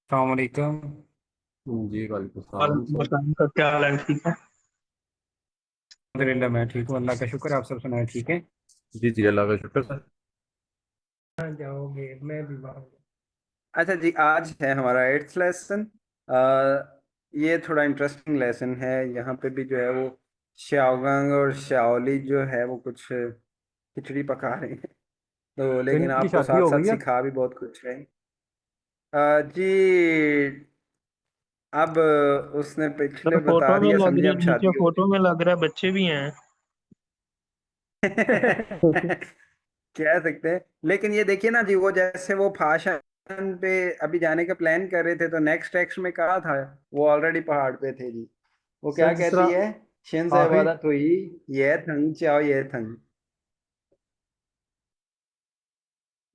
अस्सलामुअलैकुम। जी वालेकुम सलाम वालेकुम सर। अस्सलाम। का क्या हाल है? ठीक है। अल्हम्दुलिल्लाह मैं ठीक हूँ, अल्लाह का शुक्र है। आप सब सुनाए ठीक है? जी जी, अल्लाह का शुक्र सर। कहाँ जाओगे? मैं भी वहाँ। अच्छा जी, आज है हमारा 8th लेसन। ये थोड़ा इंटरेस्टिंग लेसन है। यहाँ पे भी जो है वो शाओगंग और शाओली जो है वो कुछ खिचड़ी पका रहे हैं। तो तो लेकिन इनकी आपको शादी साथ हो साथ गई है? सिखा भी बहुत कुछ रहे हैं। जी, अब उसने सर पिछले बता फोटो में दिया, लग समझे रही, अब नीचे शादी हो फोटो में लग रहा है बच्चे भी हैं। गई। कह सकते हैं, लेकिन ये देखिए ना जी, वो जैसे वो भाषण पे अभी जाने का प्लान कर रहे थे तो नेक्स्ट टेक्स्ट में कहा था, वो ऑलरेडी पहाड़ पे थे जी। वो क्या सर जिस कहती तरह है? शिन से आखिरी इबादत हुई, ये थंग चाओ ये थंग।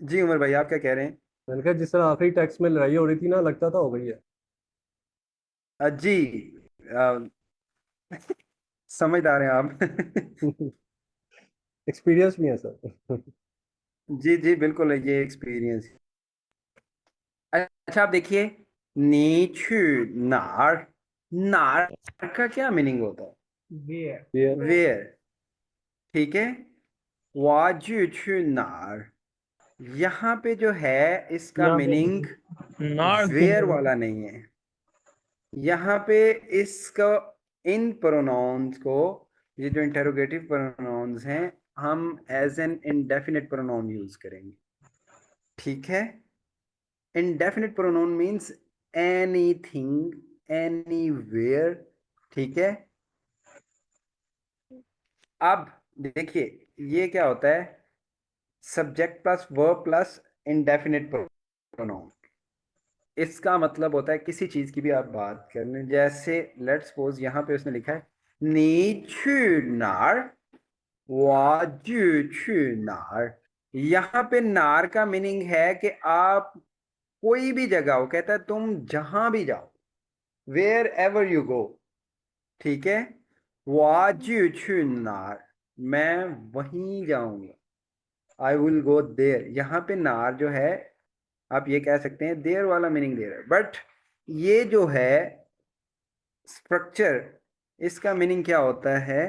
जी उमर भाई, आप क्या कह रहे हैं? मैंने कहा जिस तरह आखिरी टैक्स में लड़ाई हो रही थी ना, लगता था हो गई है। जी, अ, समझदार हैं आप। एक्सपीरियंस भी है सर। जी जी बिल्कुल, ये एक्सपीरियंस। अच्छा, आप देखिए, नीचू नार, नार का क्या मीनिंग होता है? वेयर। वेयर। ठीक है। वाजू छू नार, यहाँ पे जो है इसका यहाँ पे मीनिंग नार क्यों वेयर नहीं वाला नहीं है। यहाँ पे इसका, इन प्रोनाउंस को, ये जो इंटेरोगेटिव प्रोनाउंस हैं, हम as an indefinite pronoun use करेंगे। ठीक है। Indefinite pronoun means anything, anywhere. ठीक है। अब देखिए, ये क्या होता है? Subject plus verb plus indefinite pronoun. इसका मतलब होता है किसी चीज की भी आप बात कर लें, जैसे लेट्स सपोज यहाँ पे उसने लिखा है नी छू नार, वाजू छू नार। यहाँ पे नार का मीनिंग है कि आप कोई भी जगह हो, कहता है तुम जहां भी जाओ, वेयर एवर यू गो। ठीक है। वाजू छू नार, मैं वहीं जाऊंगा, आई विल गो देयर। यहाँ पे नार जो है, आप ये कह सकते हैं देयर वाला मीनिंग दे रहा है, बट ये जो है स्ट्रक्चर, इसका मीनिंग क्या होता है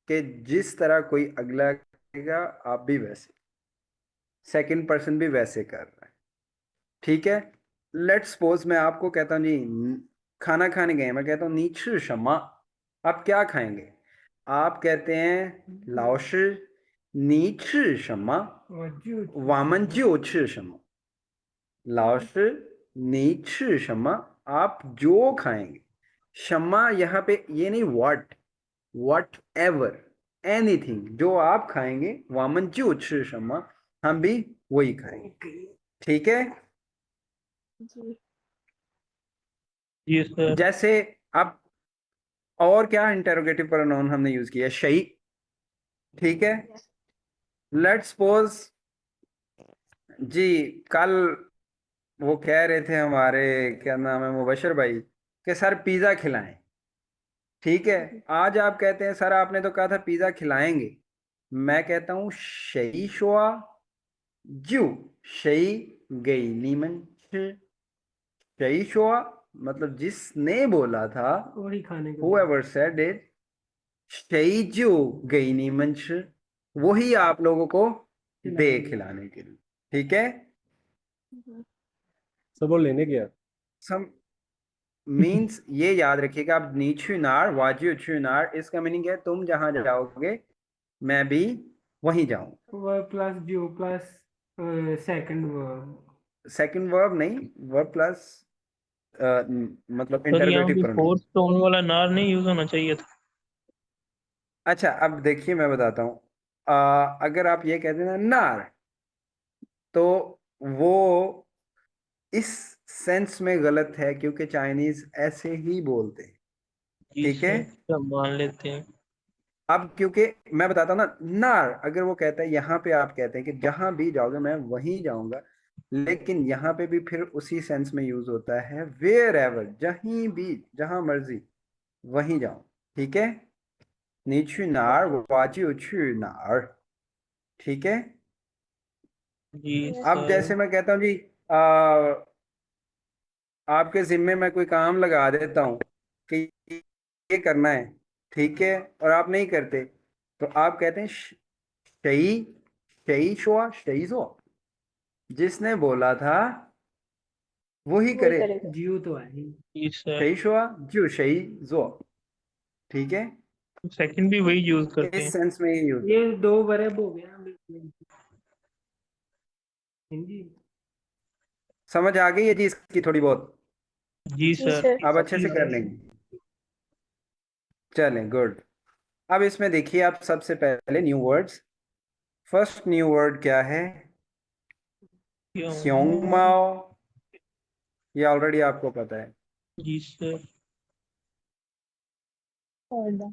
कि जिस तरह कोई अगला करेगा, आप भी वैसे, सेकंड पर्सन भी वैसे कर रहा है। ठीक है। लेट्स सपोज मैं आपको कहता हूँ जी, खाना खाने गए, मैं कहता हूँ नीच शमा, आप क्या खाएंगे? आप कहते हैं लाओश नीच शमा, वामन जी शमा। लाओश नीच शमा, आप जो खाएंगे। शमा यहाँ पे ये नहीं, वट एवर, एनीथिंग जो आप खाएंगे, वामन जी उच्च शमा, हम भी वही खाएंगे। ठीक है। जी सर। जैसे अब और क्या इंटेरोगेटिव प्रोनाउन हमने यूज किया? शई। ठीक है। लेट्स सपोज जी, कल वो कह रहे थे हमारे, क्या नाम है, मुबशर भाई, कि सर पिज्जा खिलाएं। ठीक है। आज आप कहते हैं सर आपने तो कहा था पिज्जा खिलाएंगे। मैं कहता हूँ शई शुआ जू, शई गई नीमन, शई शुआ मतलब जिसने बोला था, वही खाने को whoever said it, शई जू गई नीमन, वही आप लोगों को दे खिलाएंगे। खिलाने के लिए। ठीक है। सब वो लेने गया। सम मीन्स ये याद रखिएगा, आप नीचू नार वाजू छू नार, इसका मीनिंग है तुम जहां जाओगे मैं भी वहीं जाऊं। वर्ब प्लस जो plus second verb. Second verb नहीं, वर्ब प्लस मतलब सर यहाँ इंटरोगेटिव पे प्रोनाउन। फोर्थ टोन वाला नार नहीं यूज होना चाहिए था। अच्छा, अब देखिए मैं बताता हूँ। अगर आप ये कहते हैं ना नार, तो वो इस सेंस में गलत है, क्योंकि चाइनीज ऐसे ही बोलते हैं। जी ठीक है। सर, सब मान लेते हैं। अब क्योंकि मैं बताता हूँ ना, नार अगर वो कहता है, यहाँ पे आप कहते हैं कि जहां भी जाओगे मैं वहीं जाऊंगा, लेकिन यहाँ पे भी फिर उसी सेंस में यूज होता है वेयर एवर, जहीं भी, जहां मर्जी वहीं जाओ। ठीक है। नीचू नार वाजी उचू नार। ठीक है। जी अब सर। जैसे मैं कहता हूँ जी, आपके जिम्मे मैं कोई काम लगा देता हूँ कि ये करना है, ठीक है, और आप नहीं करते, तो आप कहते हैं शही, शही शुआ, शही शुआ, जिसने बोला था वही वही करे। करेगा। जियो तो है ही। जी सर। शही शुआ जो शही जो, ठीक है, सेकंड भी वही यूज करते इस हैं। सेंस में ये यूज। ये दो वर्ब हो गया हिंदी। समझ आ गई है जी इसकी थोड़ी बहुत? जी जी सर। सर। अब अच्छे से कर लेंगे। चलें, गुड। अब इसमें देखिए आप सबसे पहले new words. First new word क्या है? ह्योंगमाओ। ये ऑलरेडी आपको पता है। जी सर। पांडा।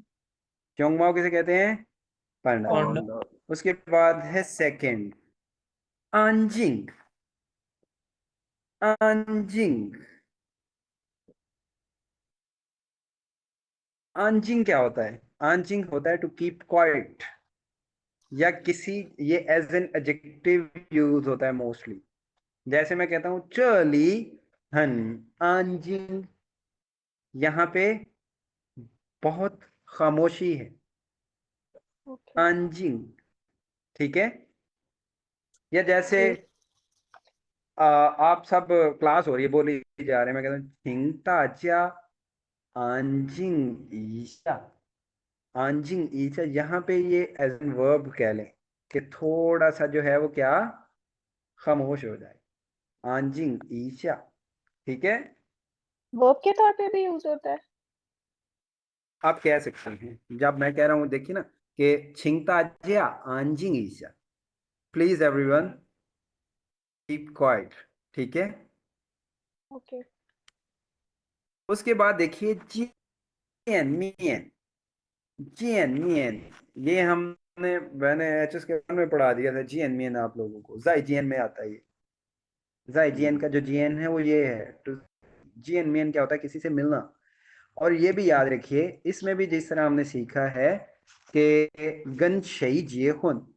ह्योंगमाओ किसे कहते हैं? पांडा। पांडा। उसके बाद है सेकंड, आंजिंग। आंजिंग, आंजिंग क्या होता है? आंजिंग होता है टू कीप क्वाइट, या किसी, ये एज एन एडजेक्टिव यूज होता है मोस्टली। जैसे मैं कहता हूं चली हन आंजिंग, यहाँ पे बहुत खामोशी है, ओके। आंजिंग, ठीक है। या जैसे जी। आप सब क्लास हो रही है, बोली जा रहे हैं, मैं कहता हूँ छिंगता चा आंजिंग ईशा। आंजिंग ईशा, यहाँ पे ये एज एन वर्ब कह लें कि थोड़ा सा जो है वो क्या, खामोश हो जाए। आंजिंग ईशा, ठीक है। वर्ब के तौर पे भी यूज होता है। आप कह सकते हैं, जब मैं कह रहा हूं देखिए ना कि छिंगता जिया आंजिंग ईशा, प्लीज एवरीवन कीप क्वाइट, ठीक है। ओके। उसके बाद देखिए जियन मियन। जियन मियन, ये हमने, मैंने एचएस के में पढ़ा दिया था जियन मियन आप लोगों को, जाई जियन में आता है ये। जाई जियन का जो जियन है वो ये है, तो जियन मियन क्या होता है? किसी से मिलना। और ये भी याद रखिए, इसमें भी जिस तरह हमने सीखा है कि गन शई जिए हुन,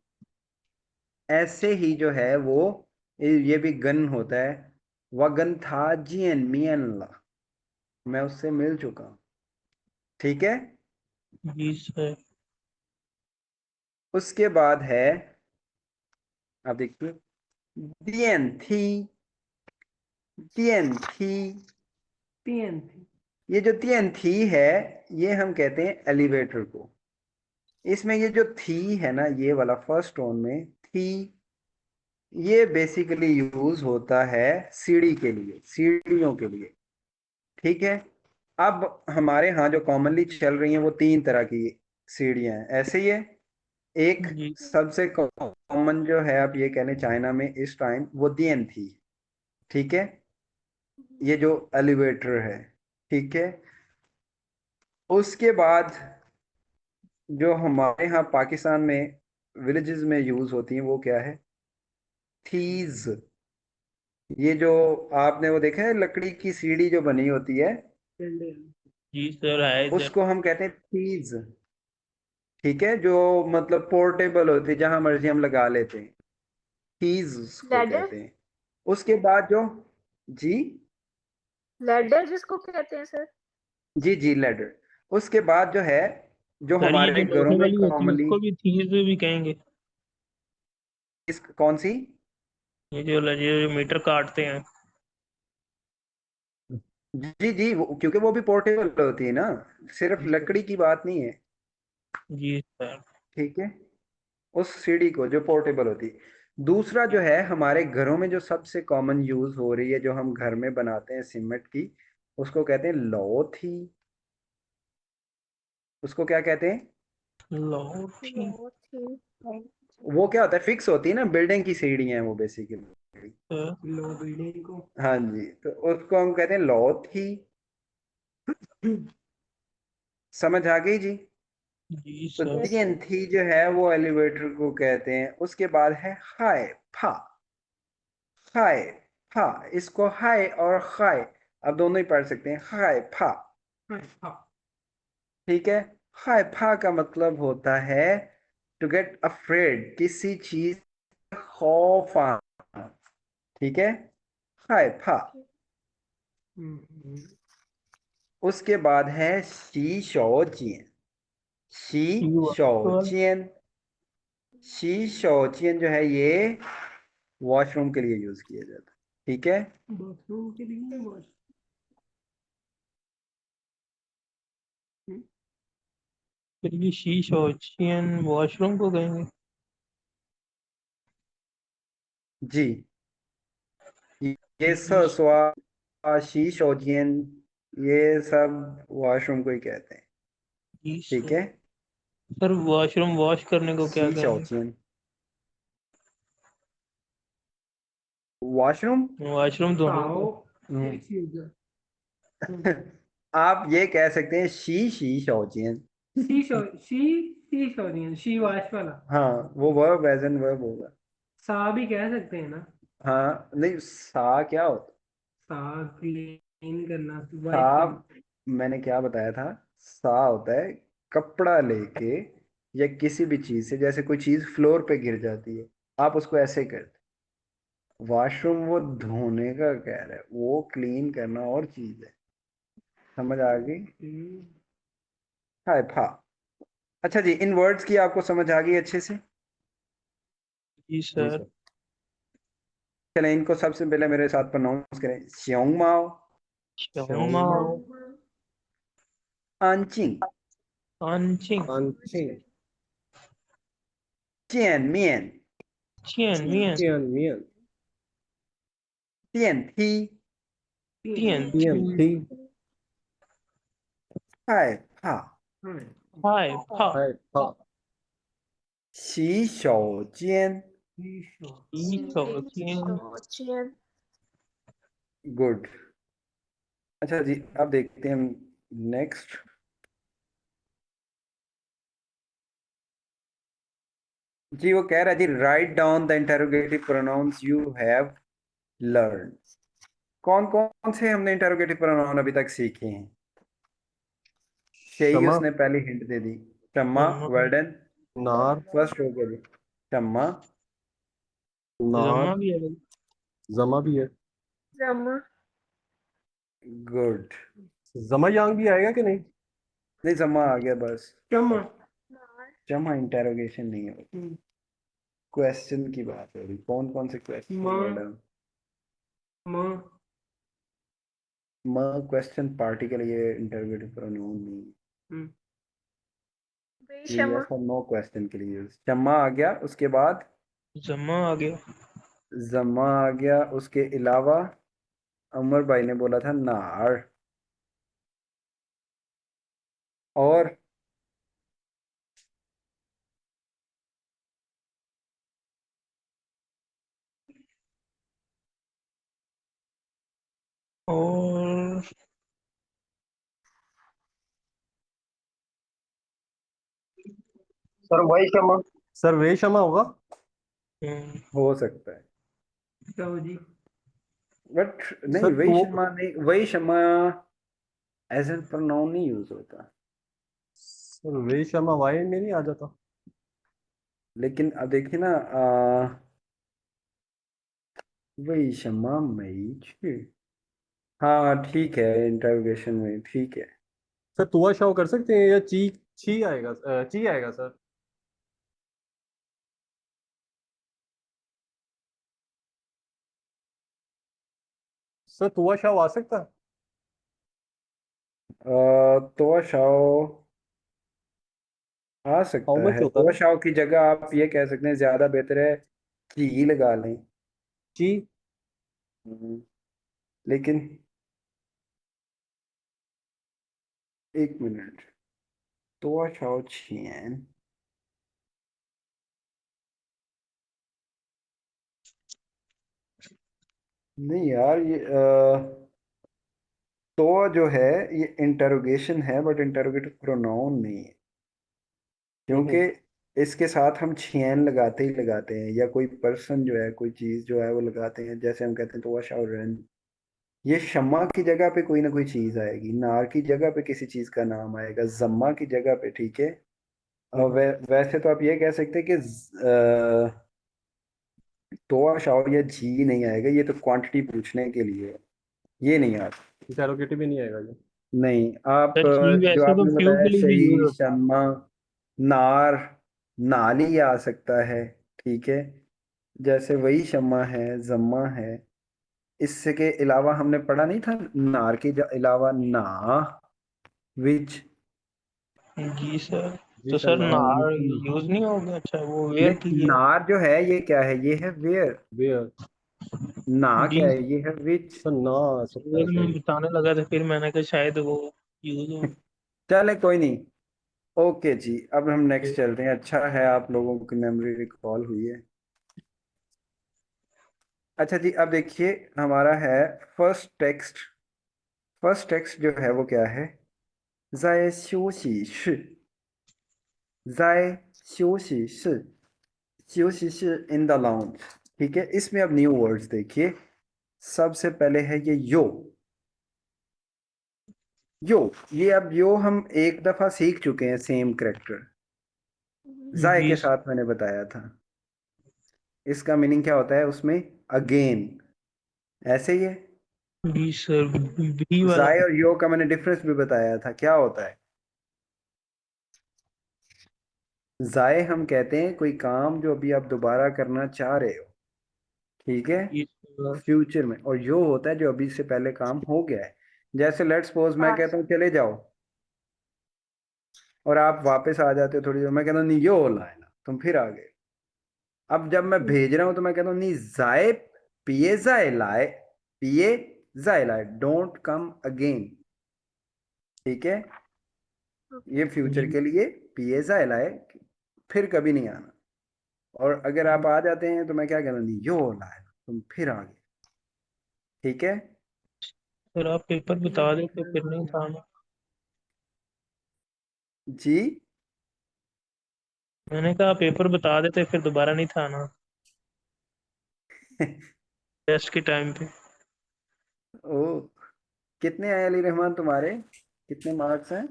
ऐसे ही जो है वो ये भी गन होता है। वगन था जियन मियन ला, मैं उससे मिल चुका हूं, ठीक है। जी सर। उसके बाद है, आप देखिए, दियन थी, दियन थी। पीएन थी। ये जो दियन थी है, ये हम कहते हैं एलिवेटर को। इसमें ये जो थी है ना, ये वाला फर्स्ट टोन में थी, ये बेसिकली यूज होता है सीढ़ी के लिए, सीढ़ियों के लिए, ठीक है। अब हमारे यहाँ जो कॉमनली चल रही हैं वो तीन तरह की सीढ़ियाँ हैं, ऐसे ही है। एक जी। सबसे कॉमन जो है, आप ये कहने चाइना में इस टाइम, वो दियन थी, ठीक है, ये जो एलिवेटर है, ठीक है। उसके बाद जो हमारे यहाँ पाकिस्तान में विलेजेस में यूज होती हैं वो क्या है? थीज। ये जो आपने वो देखा है लकड़ी की सीढ़ी जो बनी होती है, जी सर है इधर। उसको हम कहते हैं थीज, ठीक है, जो मतलब पोर्टेबल होती है, जहां मर्जी हम लगा लेते हैं, थीज उसको लैडर। कहते हैं। उसके बाद जो, जी लैडर जिसको कहते हैं सर। जी जी लेडर। उसके बाद जो है, जो सर ये हमारे जो घरों लोहे में वाली होती है कॉमनली, उसको भी थीस भी कहेंगे। इस कौन सी? ये जो मीटर काटते हैं। जी जी क्योंकि वो भी पोर्टेबल होती है ना, सिर्फ जी सर। लकड़ी की बात नहीं है, जी सर। ठीक है। उस सीढ़ी को जो पोर्टेबल होती है। दूसरा जो है, हमारे घरों में जो सबसे कॉमन यूज हो रही है, जो हम घर में बनाते हैं सीमेंट की, उसको कहते हैं लौथी। उसको क्या कहते हैं? लौठी। बहुत ही। वो क्या होता है, फिक्स होती है ना, बिल्डिंग की सीढ़ियां हैं वो बेसिकली। सर। लो बिल्डिंग को। हाँ जी, तो उसको हम कहते हैं लौथी। समझ आ गई जी? जी तो सर। Yes sir. थी जो है वो एलिवेटर को कहते हैं। उसके बाद है हाय फा। हाय फा, इसको हाय और खाय अब दोनों ही पढ़ सकते हैं, हाय फा, हाँ। ठीक है। हाय फा का मतलब होता है टू गेट अफ्रेड, किसी चीज खौफ आना, ठीक है। हाय फा। उसके बाद है शी शो जियन। शी शो जियन। शी शो जियन जो है ये वॉशरूम के लिए यूज किया जाता है, ठीक है। बाथरूम के लिए वॉश। फिर ये शीश ओशियन वॉशरूम को कहेंगे। जी, ये शीश स्वा शी शो जियन ये सब वॉशरूम को ही कहते हैं, शीश ठीक है। सर वॉशरूम वॉश करने को क्या शी शो कहेंगे? जियन वॉशरूम। वॉशरूम धोने आओ को। ये चीज है। आप ये कह सकते हैं शी शो जियन। शी सॉरी शी वॉश वाला। हाँ, वो वर्ब एज एन वर्ब होगा। सा भी कह सकते हैं ना। हाँ, नहीं सा क्या होता। सा क्लीन करना, वाइप सा करना। मैंने क्या बताया था, सा होता है कपड़ा लेके या किसी भी चीज से, जैसे कोई चीज फ्लोर पे गिर जाती है आप उसको ऐसे करते। वॉशरूम वो धोने का कह रहा है, वो क्लीन करना और चीज है। समझ आ गई। हाय फा। अच्छा जी, इन वर्ड्स की आपको समझ आ गई अच्छे से। जी सर। चलें, इनको सबसे पहले मेरे साथ प्रोनाउंस करें। श्योंग माओ, शोमाओ आंचिंग, आंचिंग चियन मियन, चियन मियन तियन थी, तियन थी हाय फा, हाय फा शी शो जियन। ई शोचियन Shoujian. गुड। अच्छा जी, अब देखते हैं नेक्स्ट। जी वो कह रहा है जी, write down the interrogative pronouns you have learn. कौन कौन से हमने इंटरोगेटिव प्रोनाउन अभी तक सीखे हैं? यही शमा, उसने पहली हिंट दे दी। शम्मा, वेल डन। नार, फर्स्ट हो गया जी, शम्मा। नार, जमा भी है। जमा भी है। Zama. गुड। जमा यांग भी आएगा कि नहीं? नहीं, जमा आ गया बस। चमा। Nar. जमा इंटेरोगेशन नहीं है, क्वेश्चन की बात है। कौन कौन से क्वेश्चन माँ। मैडम? माँ। म क्वेश्चन पार्टी के लिए इंटरोगेटिव प्रोनाउन नहीं है। ये Vishama. यस और नो क्वेश्चन के लिए यूज। शम्मा आ गया, उसके बाद जमा आ गया। जमा आ गया, उसके अलावा अमर भाई ने बोला था नार। और और सर वही शमा। सर वे शमा होगा। हो सकता है, जाओ जी। बट नहीं, सर वही तो शम्मा नहीं, वही शम्मा एज एन प्रोनाउन नहीं यूज होता। सर वे शमा वाई में नहीं आ जाता। लेकिन अब देखिए ना, वही शम्मा मई छी। हाँ ठीक है, इंटरोगेशन में ठीक है। सर तुआ शाव कर सकते हैं या ची ची आएगा? ची आएगा सर। सर तुआ शाव आ सकता है? तो शाओ आ हाउ सकता मच है। होता है तो ना? शाओ की जगह आप ये कह सकते हैं, ज्यादा बेहतर है कि लगा लें। ची। हम्म, लेकिन एक मिनट, तो शाओ छियन। नहीं यार, ये तो जो है ये इंटरोगेशन है, बट इंटरोगेटिव प्रोनाउन नहीं है, क्योंकि इसके साथ हम छियन लगाते ही लगाते हैं, या कोई पर्सन जो है, कोई चीज जो है वो लगाते हैं। जैसे हम कहते हैं तो शाओ रन, ये शम्मा की जगह पे कोई ना कोई चीज आएगी, नार की जगह पे किसी चीज का नाम आएगा, जम्मा की जगह पे, ठीक है। और वैसे तो आप ये कह सकते हैं कि तो शाओ या जी नहीं आएगा, ये तो क्वांटिटी पूछने के लिए है। ये नहीं आता। इंटेरोगेटिव भी नहीं आएगा ये। नहीं, आप सर शी जो वैसे तो आपने फ्यू बताया के लिए भी यूज सही, होता है। शम्मा, नार, नाली आ सकता है, ठीक है, जैसे वही शम्मा है, जम्मा है। इसके अलावा हमने पढ़ा नहीं था नार के अलावा ना, विच, जी जी सर। तो सर सर नार नार यूज नहीं होगा, अच्छा वो वेयर की नहीं, है। नार जो है ये क्या है, ये है वेयर। वेयर। ना जी क्या है, ये है विच। सर ना आ सकता वो है मैं सही। बताने लगा था, फिर मैंने कहा शायद वो यूज हो। चले कोई नहीं। ओके जी, अब हम नेक्स्ट चलते हैं। अच्छा है आप लोगों की मेमोरी रिकॉल हुई है। अच्छा जी, अब देखिए हमारा है फर्स्ट टेक्स्ट। फर्स्ट टेक्स्ट जो है वो क्या है, 在休息室，在休息室，休息室 in the lounge। ठीक है, इसमें अब न्यू वर्ड्स देखिए। सबसे पहले है ये यो। ये अब यो हम एक दफा सीख चुके हैं, सेम करेक्टर जाय जी के साथ मैंने बताया था। इसका मीनिंग क्या होता है उसमें, अगेन, ऐसे ही है। जी सर, बी वाला। जाय और यो का मैंने डिफरेंस भी बताया था, क्या होता है। जाय हम कहते हैं कोई काम जो अभी आप दोबारा करना चाह रहे हो, ठीक है, जी सर। फ्यूचर में। और यो होता है जो अभी से पहले काम हो गया है। जैसे लेट्स सपोज मैं कहता हूँ चले जाओ, और आप वापस आ जाते हो थोड़ी देर, मैं कहता हूँ नहीं यो लाना, तुम फिर आ गए। अब जब मैं भेज रहा हूँ तो मैं कहता हूँ नहीं जाए, पिए जाए लाए, पिए जाए लाए, डोंट कम अगेन। ठीक है, ये फ्यूचर जी के लिए, पिए जाए लाए, फिर कभी नहीं आना। और अगर आप आ जाते हैं तो मैं क्या कहता हूँ, नहीं यो लाए, तुम फिर आ गए। ठीक है सर, आप पेपर बता देते फिर नहीं था ना। जी। मैंने कहा आप पेपर बता देते फिर दोबारा नहीं था ना टेस्ट के टाइम पे। ओ, कितने आए अली रहमान तुम्हारे, कितने मार्क्स हैं।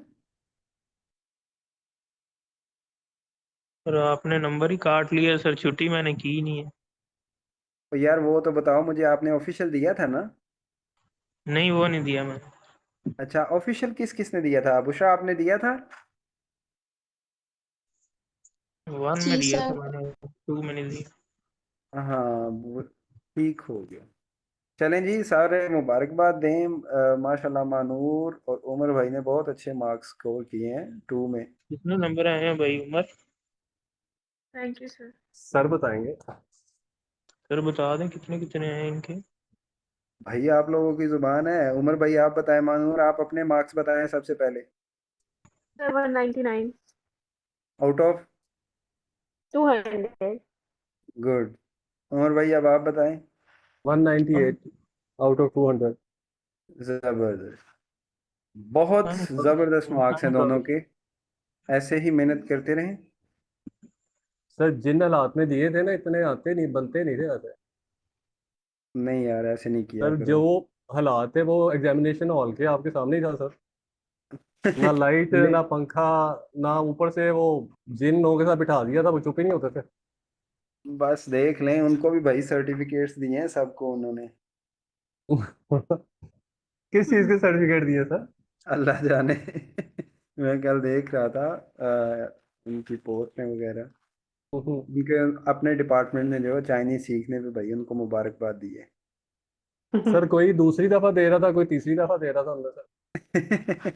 और आपने नंबर ही काट लिया सर, छुट्टी मैंने की ही नहीं है। तो यार वो तो बताओ मुझे, आपने ऑफिशियल दिया था ना। नहीं, वो नहीं दिया मैंने। अच्छा, ऑफिशियल किस किसने दिया था, बुशरा आपने दिया था। वन में जी दिया था सर। मैंने, टू में नहीं दिया। हाँ ठीक हो गया। चलें जी, सारे मुबारकबाद दें। माशाल्लाह मानूर और उमर भाई ने बहुत अच्छे मार्क्स स्कोर किए हैं 2 में। कितने नंबर आए हैं भाई Umar? Thank you sir. Sir बताएंगे। सर बता दें कितने कितने आए हैं इनके। भाई आप लोगों की जुबान है। उमर भाई आप बताएं, मानूर आप अपने मार्क्स बताएं सबसे पहले। Sir 199। Out of, 200। Good. Umar भाई अब आप बताएं। 198 आउट ऑफ 200। जबरदस्त, बहुत जबरदस्त मार्क्स हैं दोनों के। ऐसे ही मेहनत करते रहें। सर जिन हालात में दिए थे ना, इतने आते नहीं, बनते नहीं थे आते। नहीं यार, ऐसे नहीं किया सर जो करो। हालात थे वो एग्जामिनेशन हॉल के आपके सामने ही था सर। ना लाइट ले, ना पंखा, ना ऊपर से वो जिन लोगों के साथ बिठा दिया था वो चुप ही नहीं होते थे। बस देख लें, उनको भी भाई सर्टिफिकेट्स दिए हैं सबको उन्होंने। किस चीज़ के सर्टिफिकेट दिए सर? अल्लाह जाने। मैं कल देख रहा था उनकी पोस्ट में वगैरह, उनके अपने डिपार्टमेंट ने जो चाइनीज सीखने पे भाई उनको मुबारकबाद दी है। सर कोई दूसरी दफा दे रहा था, कोई तीसरी दफा दे रहा था अंदर सर।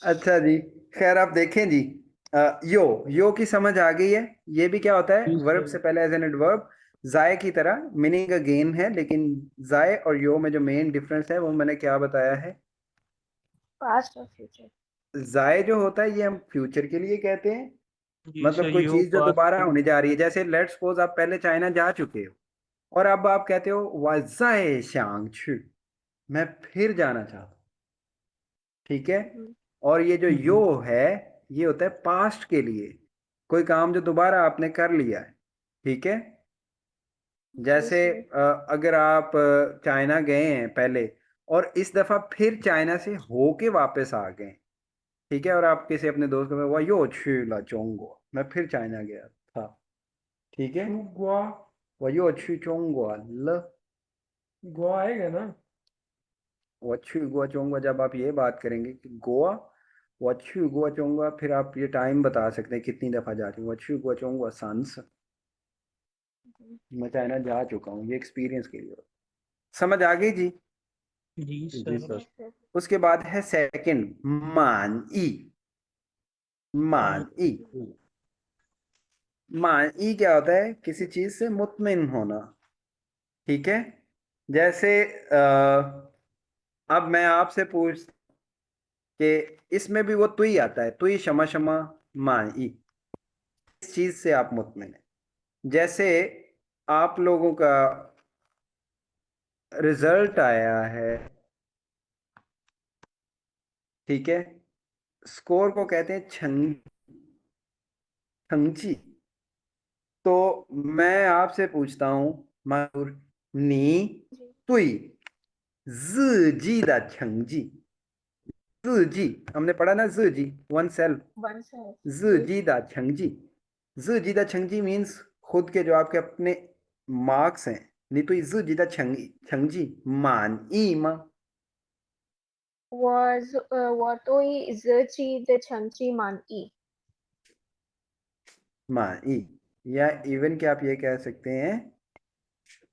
अच्छा जी, खैर आप देखें जी। यो की समझ आ गई है। ये भी क्या होता है, जी वर्ब सर। से पहले एज एन एडवर्ब, जाय की तरह, मीनिंग अगेन है। लेकिन जाय और यो में जो मेन डिफरेंस है वो मैंने क्या बताया है। पास्ट और फ्यूचर। जाय जो होता है ये हम फ्यूचर के लिए कहते हैं, जी मतलब सर, कोई यो चीज जो पास दोबारा के होने जा रही है। जैसे लेट्स सपोज आप पहले चाइना जा चुके हो, और अब आप कहते हो वाजाए शांग छु, मैं फिर जाना चाहता हूँ। ठीक है, और ये जो यो जी है ये होता है पास्ट के लिए, कोई काम जो दोबारा आपने कर लिया है। ठीक है, जी जैसे सर। अगर आप चाइना गए हैं पहले, और इस दफा फिर चाइना से होके वापस आ गए, ठीक है, और आप किसी अपने दोस्त को वो यो ला चोंगो, मैं फिर चाइना गया था, ठीक है, गुआ, 我又去中国了。गुआ आएगा ना। वच्चू गोवा चोंगा, जब आप ये बात करेंगे कि गोवा वच्चू गोवा चोंगा, फिर आप ये टाइम बता सकते हैं कितनी दफ़ा जा चुके वच्चू गोवा चोंगा सांस। मैं चाइना जा चुका हूँ, ये एक्सपीरियंस के लिए। समझ आ गई जी। जी जी सर। सर। Yes, sir. उसके बाद है सेकंड मान ई। मान ई, मान ई क्या होता है? किसी चीज से मुतमिन होना। ठीक है, जैसे अब मैं आपसे पूछ कि इसमें भी वो तुई आता है, तुई शमा शमा मान ई, इस चीज से आप मुतमिन है। जैसे आप लोगों का रिजल्ट आया है, ठीक है, स्कोर को कहते हैं छंगची। तो मैं आपसे पूछता हूं मायूर, नी जी. तुई जी दा छंगजी, जी हमने पढ़ा ना, जी वन सेल्फ, One side. जी दा छंगजी, जी दा छंगजी मीन्स खुद के जो आपके अपने मार्क्स हैं। नी तुई जी दा छंगजी मान ई मा, What oi zerchi the changchi man e. मान ई, या इवन कि आप ये कह सकते हैं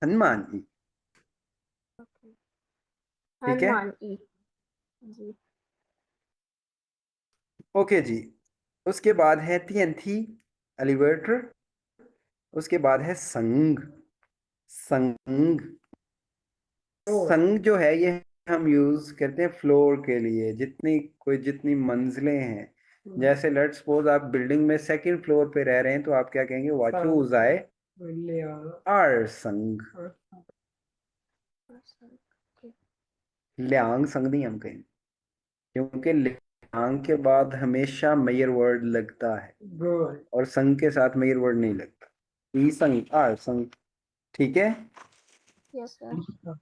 हनुमान ई। Okay. ठीक है, Hanman e. जी. ओके जी। उसके बाद है थी एलिवेटर। उसके बाद है संग। संग, संग जो है ये हम यूज करते हैं फ्लोर के लिए, जितनी मंजिलें हैं। जैसे लेट्स सपोज आप बिल्डिंग में सेकंड फ्लोर पे रह रहे हैं, तो आप क्या कहेंगे? वाचू जाए आर संग, Okay. ल्यांग संग नहीं हम कहेंगे, क्योंकि ल्यांग के बाद हमेशा मेयर वर्ड लगता है और संग के साथ मेयर वर्ड नहीं लगता। ई संग आर संग। ठीक है, Yes, sir.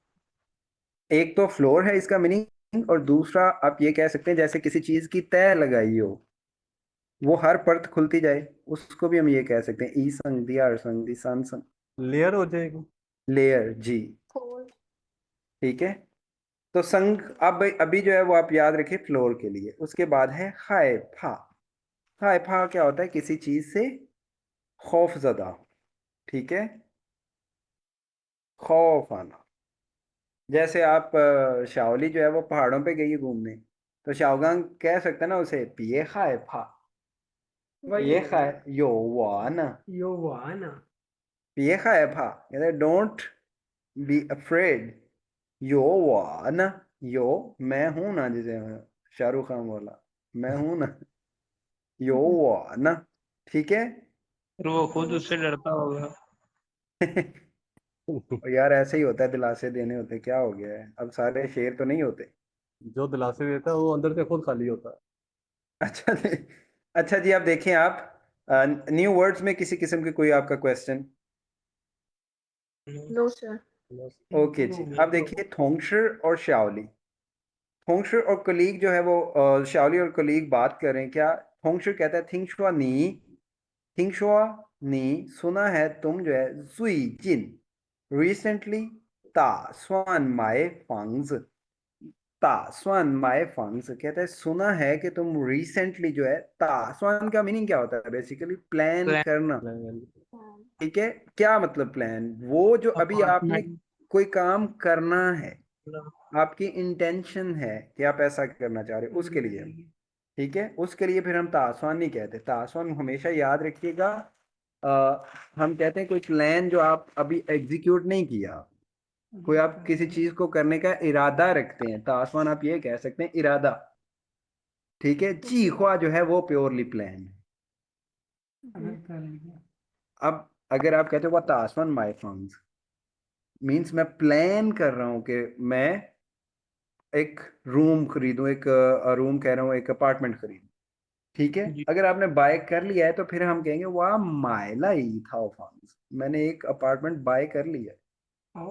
एक तो फ्लोर है इसका मीनिंग, और दूसरा आप ये कह सकते हैं जैसे किसी चीज की तह लगाई हो, वो हर परत खुलती जाए, उसको भी हम ये कह सकते हैं ई संग दी आर संग दी सन संग। लेयर हो जाएगी। लेयर जी। Fold. ठीक है, तो संग अब अभी जो है वो आप याद रखिए फ्लोर के लिए। उसके बाद है हाय फा। हाय फा क्या होता है? किसी चीज से खौफ ज़दा। ठीक है, खौफ आना। जैसे आप शाओली जो है वो पहाड़ों पे गई है घूमने, तो शाओगांग कह सकते हैं ना उसे, पिए खाए फा, पिए खाए यो वाना, पिए खाए फा, कहते डोंट बी अफ्रेड, यो वाना, यो मैं हूं ना, जिसे शाहरुख खान बोला, मैं हूं ना, यो वाना। ठीक है। फिर वो खुद Yes, उससे sir. डरता होगा। और यार ऐसे ही होता है, दिलासे देने होते हैं, क्या हो गया है, अब सारे शेर तो नहीं होते। जो दिलासे देता है वो अंदर से खुद खाली होता अच्छा जी, अच्छा जी, आप देखें, आप न्यू वर्ड्स में किसी किस्म की कोई आपका क्वेश्चन? No, sir. है। ओके जी, अब देखिए थोंगशर और शाओली। थोंगशर और कलीग जो है वो शाओली और कलीग बात कर रहे हैं क्या? थोंगशर कहता है थिंगशुआ नी, थिंगशुआ नी, सुना है तुम जो है जुई जिन रिसेंटली ता स्वान माए फांग्स, तासवान माए फंड्स, कहता है सुना है कि तुम रिसेंटली जो है, तासवान का मीनिंग क्या होता है? बेसिकली प्लान प्लान, करना। Um, ठीक है, क्या मतलब प्लान? वो जो अभी आपने अपार्टमेंट, कोई काम करना है, आपकी इंटेंशन है कि आप ऐसा करना चाह रहे हो, उसके लिए। ठीक है, उसके लिए फिर हम तासवान नहीं कहते। तासवान हमेशा याद रखिएगा, हम कहते हैं कोई प्लान जो आप अभी एग्जीक्यूट नहीं किया, कोई आप किसी चीज को करने का इरादा रखते हैं, तो आसमान आप ये कह सकते हैं इरादा। ठीक है, जी ख्वा जो है वो प्योरली प्लान है। अब अगर आप कहते हो what आसमान माय फंड्स मीन्स मैं प्लान कर रहा हूं कि मैं एक रूम खरीदूं, एक रूम कह रहा हूं, एक अपार्टमेंट खरीदूं। ठीक है, जी अगर आपने बाय कर लिया है तो फिर हम कहेंगे वाह मायला ही था फंड्स, मैंने एक अपार्टमेंट बाय कर लिया है।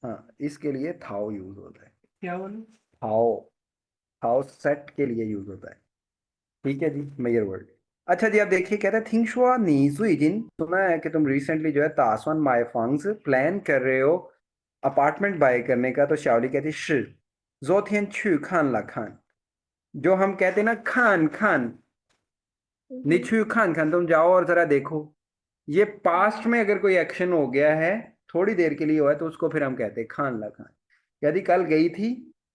हाँ, इसके लिए थाओ यूज होता है। क्या बोलूं? थाओ, थाओ सेट के लिए यूज होता है। ठीक है जी, मेयर वर्ड। अच्छा जी, आप देखिए, कहता है थिंगशुआ नी जिन, सुना है कि तुम रिसेंटली जो है तासवान माय फंग्स प्लान कर रहे हो अपार्टमेंट बाय करने का। तो शाओली कहती श, 昨天去看了看, जो हम कहते हैं ना खान खान, निचू खान खान, तुम जाओ और जरा देखो, ये पास्ट में अगर कोई एक्शन हो गया है थोड़ी देर के लिए हुआ है तो उसको फिर हम कहते हैं खान ला खान। यदि कल गई थी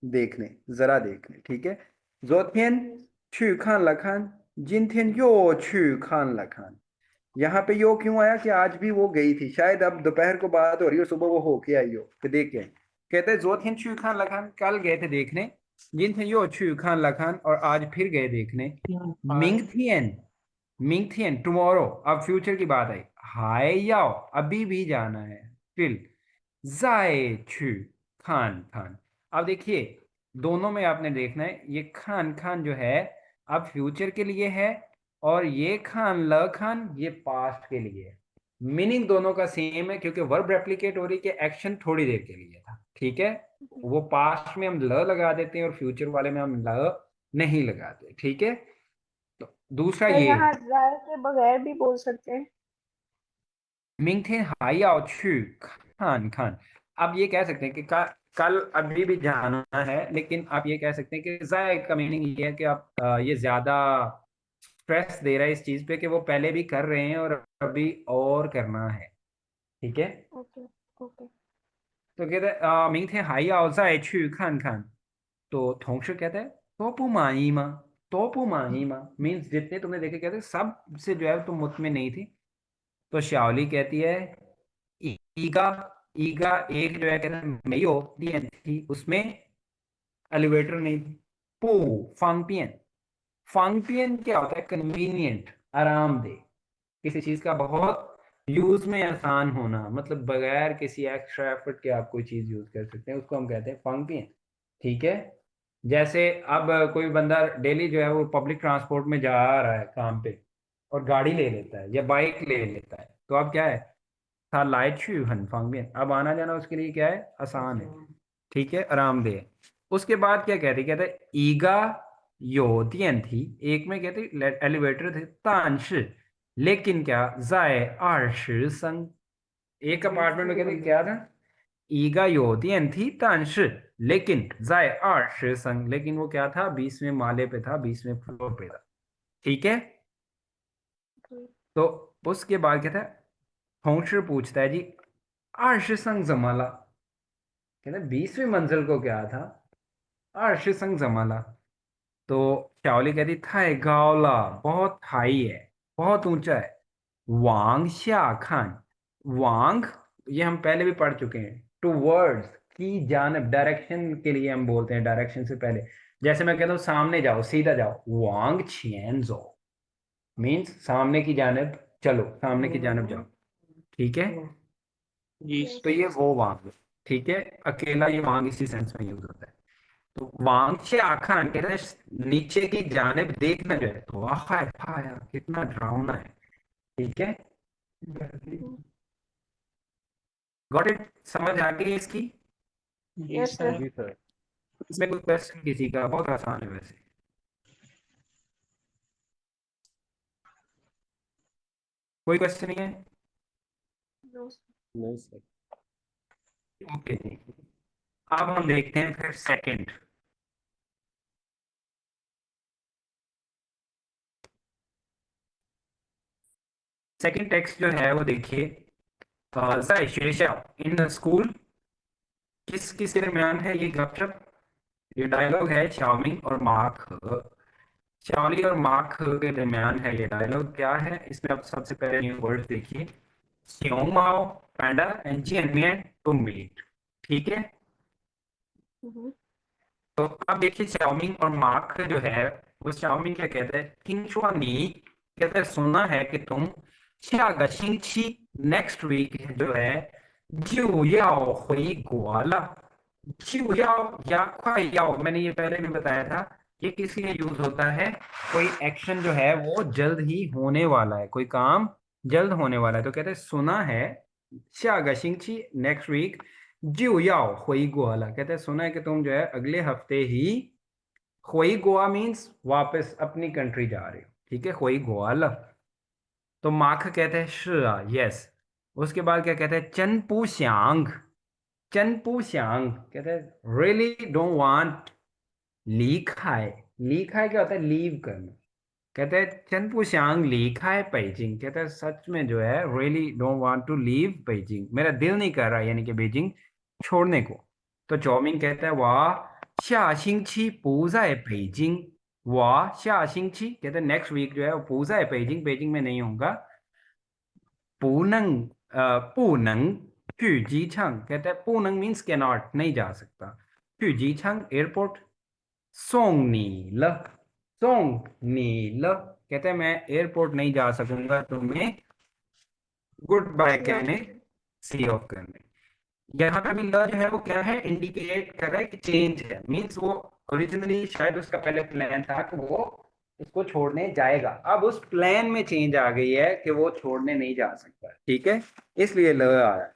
देखने, जरा देखने, ठीक है। जोथियन छू खान ला खान, जिनथियन यो छू खान ला खान। यहाँ पे यो क्यों आया कि आज भी वो गई थी, शायद अब दोपहर को बात हो रही हो, सुबह वो होके आई हो कि देख के आई। कहते हैं जोथियन छू खान ला खान, कल गए थे देखने, जिनथियन यो छू खान ला खान, और आज फिर गए देखने। मिंगथियन, मिंगथियन टुमारो, अब फ्यूचर की बात आई। हाय याओ, अभी भी जाना है। फिर जाए छू खान खान। अब देखिए दोनों में आपने देखना है, ये खान खान जो है अब फ्यूचर के लिए है, और ये खान ल खान ये पास्ट के लिए है। मीनिंग दोनों का सेम है, क्योंकि वर्ब रेप्लिकेट हो रही है, एक्शन थोड़ी देर के लिए था, ठीक है। वो पास्ट में हम ल लगा देते हैं और फ्यूचर वाले में हम ल नहीं लगाते, ठीक है। तो दूसरा सर ये यहाँ जाए के बगैर भी बोल सकते हैं। 明天还要去看看। आप ये कह सकते हैं कि कल अभी भी जाना है, लेकिन आप ये कह सकते हैं कि जाए का मीनिंग ये है कि आप ये ज्यादा स्ट्रेस दे रहा है इस चीज पे कि वो पहले भी कर रहे हैं और अभी और करना है, ठीक है। Okay okay. तो कहते हैं 明天还要再去看看, तो 同事कहता है तो不满意吗, तो不满意吗 मीन्स जितने तुमने देखे कहते सब से जो है तुम मुतमिन नहीं थी। तो शाओली कहती है ईगा, ईगा एक जो है कहते हैं मेयो दियन थी, उसमें एलिवेटर नहीं थी। पू फांगपियन, फांगपियन क्या होता है, कन्वीनियंट, आरामदेह, किसी चीज का बहुत यूज में आसान होना, मतलब बगैर किसी एक्स्ट्रा एफर्ट के आप कोई चीज यूज कर सकते हैं, उसको हम कहते हैं फांगपियन, ठीक है। जैसे अब कोई बंदा डेली जो है वो पब्लिक ट्रांसपोर्ट में जा रहा है काम पे और गाड़ी ले लेता है या बाइक ले लेता है, तो अब क्या है, था लाइट शू हन फांगबियन, अब आना जाना उसके लिए क्या है, आसान है, ठीक है, आरामदेह है। उसके बाद क्या कहते ईगा योदियन थी, एक में कहते एलिवेटर थे तांश, लेकिन क्या जाए आर्श संग, एक अपार्टमेंट में कहते क्या था, ईगा योदियन थी तांश, लेकिन जाए आर्श संग, लेकिन वो क्या था, 20वें माले पे था, 20वें फ्लोर पे था, ठीक है। तो उसके बाद क्या था, होंशर पूछता है जी आर्श संग जमाला, कहते 20वीं मंजिल को क्या था, आर्श संग जमाला। तो शाओली कहती था गावला, बहुत हाई है, बहुत ऊंचा है। वांग शा खान, वांग ये हम पहले भी पढ़ चुके हैं, टूवर्ड्स की जानब, डायरेक्शन के लिए हम बोलते हैं, डायरेक्शन से पहले, जैसे मैं कहता हूँ सामने जाओ, सीधा जाओ, वांग छियनजो मीन्स सामने की जानब चलो, सामने की जानब जाओ, ठीक है। जी तो ये वो वांग, ठीक है, अकेला ये वांग इसी सेंस में यूज होता है। तो वांग से आखा कहते हैं नीचे की जानिब देखना जो है, तो वाह यार कितना डरावना है, ठीक है। गॉट इट, समझ आ गई इसकी। जी यस सर। सर। जी सर। इसमें कोई क्वेश्चन किसी का, बहुत आसान है वैसे, कोई क्वेश्चन नहीं है, नहीं सर। ओके जी। अब हम देखते हैं फिर सेकंड, सेकंड टेक्स्ट जो है वो देखिए, इन द स्कूल, किस किस के दरमियान है ये गपशप, ये डायलॉग है शाओमिंग और मार्क, चार्ली और मार्क के दरमियान है ये डायलॉग। क्या है इसमें, आप सबसे पहले न्यू वर्ड देखिए, सियोंग माओ पैंडा एंड जियनमियन टू मीट, ठीक है। तो अब देखिए चाउमिंग और मार्क जो है, वो चाउमिंग क्या कहते हैं, थिंगशुआ नी, कहते हैं सुना है कि तुम छियागा छिंगची नेक्स्ट वीक जो है जियो याओ हुई गुआला, जियो याओ या क्वाई याओ, मैंने ये पहले भी बताया था, ये किस लिए यूज होता है, कोई एक्शन जो है वो जल्द ही होने वाला है, कोई काम जल्द होने वाला है, तो कहते हैं सुना है, छियागा छिंगची नेक्स्ट वीक जियो याओ हुई गुआला, कहते हैं सुना है कि तुम जो है अगले हफ्ते ही, हुई गोवा मीन्स वापस अपनी कंट्री जा रहे हो, ठीक है, हुई गुआला। तो माख कहते हैं श, यस। उसके बाद क्या कहते हैं चनपू श्यांग, चन पू श्यांग कहते हैं रियली डोंट वांट ली खाए। ली खाए क्या होता है? लीव करना। कहते हैं चन पू श्यांग ली खाए पेजिंग, कहते हैं सच में जो है really don't want to leave Beijing, मेरा दिल नहीं कर रहा यानी कि बेजिंग छोड़ने को। तो चौमिंग कहता है वाह शा शिंग ची पूजा है बेजिंग, वाह शा शिंग ची कहते हैं नेक्स्ट वीक जो है वो पूजा है बेजिंग, बेजिंग में नहीं होगा। पूनंग पूनंग जी छंग कहते हैं पूनंग मीन्स कैन नॉट, नहीं जा सकता। जी छंग एयरपोर्ट। सोंग नील, सोंग नील कहते हैं मैं एयरपोर्ट नहीं जा सकूंगा तुम्हें गुड बाय कहने, सी ऑफ करने। यहाँ पे भी ल जो है वो क्या है? इंडिकेट कर रहा है कि चेंज है, मीन्स वो ओरिजिनली शायद उसका पहले प्लान था कि वो उसको छोड़ने जाएगा, अब उस प्लान में चेंज आ गई है कि वो छोड़ने नहीं जा सकता। ठीक है, इसलिए ल आया।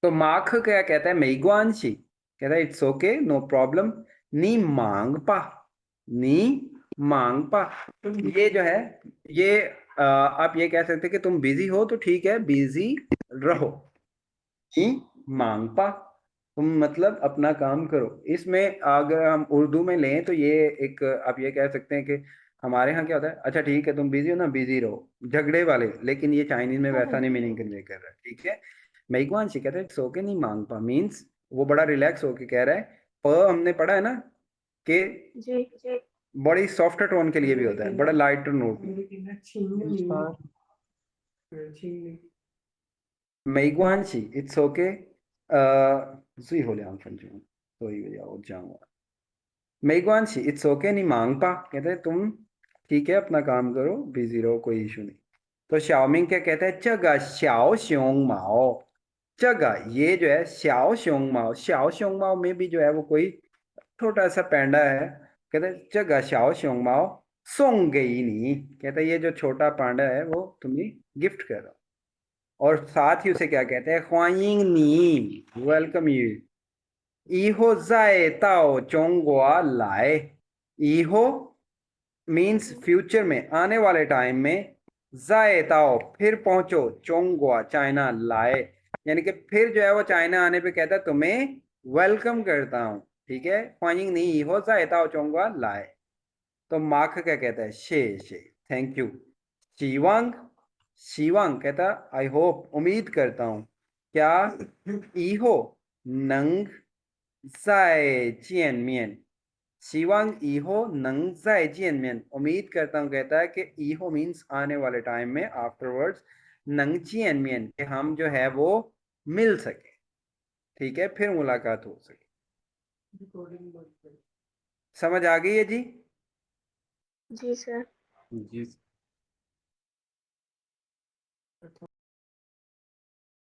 तो माख क्या कहता है? मेगवानशी कहता है इट्स ओके नो प्रॉब्लम। नी मांग पा, नी मांग पा। ये जो है ये आप ये कह सकते हैं कि तुम बिजी हो तो ठीक है बिजी रहो। नी मांग पा तुम मतलब अपना काम करो। इसमें अगर हम उर्दू में लें तो ये एक आप ये कह सकते हैं कि हमारे यहाँ क्या होता है, अच्छा ठीक है तुम बिजी हो ना, बिजी रहो, झगड़े वाले। लेकिन ये चाइनीज में वैसा नहीं मीनिंग कन्वे कर रहा है। ठीक है, मेघवान शी कहते हैं सो के नहीं मांग पा मीन्स वो बड़ा रिलैक्स होके कह रहा है। प हमने पढ़ा है ना कि जी जी बड़ी सॉफ्ट टोन के लिए भी होता है, बड़ा लाइट नोट। मेघवान शी इट्स ओके सुई हो लिया तो ही वजह और जाऊंगा। मेघवान शी इट्स ओके नहीं मांग पा कहते हैं तुम ठीक है अपना काम करो, बिजी रहो, कोई इशू नहीं। तो शाओमिंग क्या कहता है? चगा श्याओ श्योंग माओ। जगह ये जो है श्याओ श्योंग माओ, श्याओ श्योंग माओ में भी जो है वो कोई छोटा सा पैंडा है। कहते हैं जगह श्याओ श्योंग माओ सोंग गई नहीं, कहते हैं ये जो छोटा पांडा है वो तुम्हें गिफ्ट कर रहा। और साथ ही उसे क्या कहते हैं? ख्वाइंग नी वेलकम यू। ईहो जाए ताओ चोंगवा लाए। ईहो मीन्स फ्यूचर में, आने वाले टाइम में। जाए ताओ फिर पहुंचो, चोंगवा चाइना लाए यानी कि फिर जो है वो चाइना आने पे कहता है तुम्हें वेलकम करता हूँ। ठीक है, ख्वाइंग नहीं हो जाए ताओ चोंगवा लाए। तो माख क्या कहता है? शे थैंक यू। शिवांग, शिवांग कहता आई होप उम्मीद करता हूँ क्या? ईहो नंग जाए जियन मियन। शिवांग ईहो नंग जाए जियन मियन उम्मीद करता हूँ कहता है कि ईहो मीन्स आने वाले टाइम में, आफ्टरवर्ड्स। नंग जियन मियन कि हम जो है वो मिल सके। ठीक है, फिर मुलाकात हो सके। समझ आ गई है जी? जी सर। जी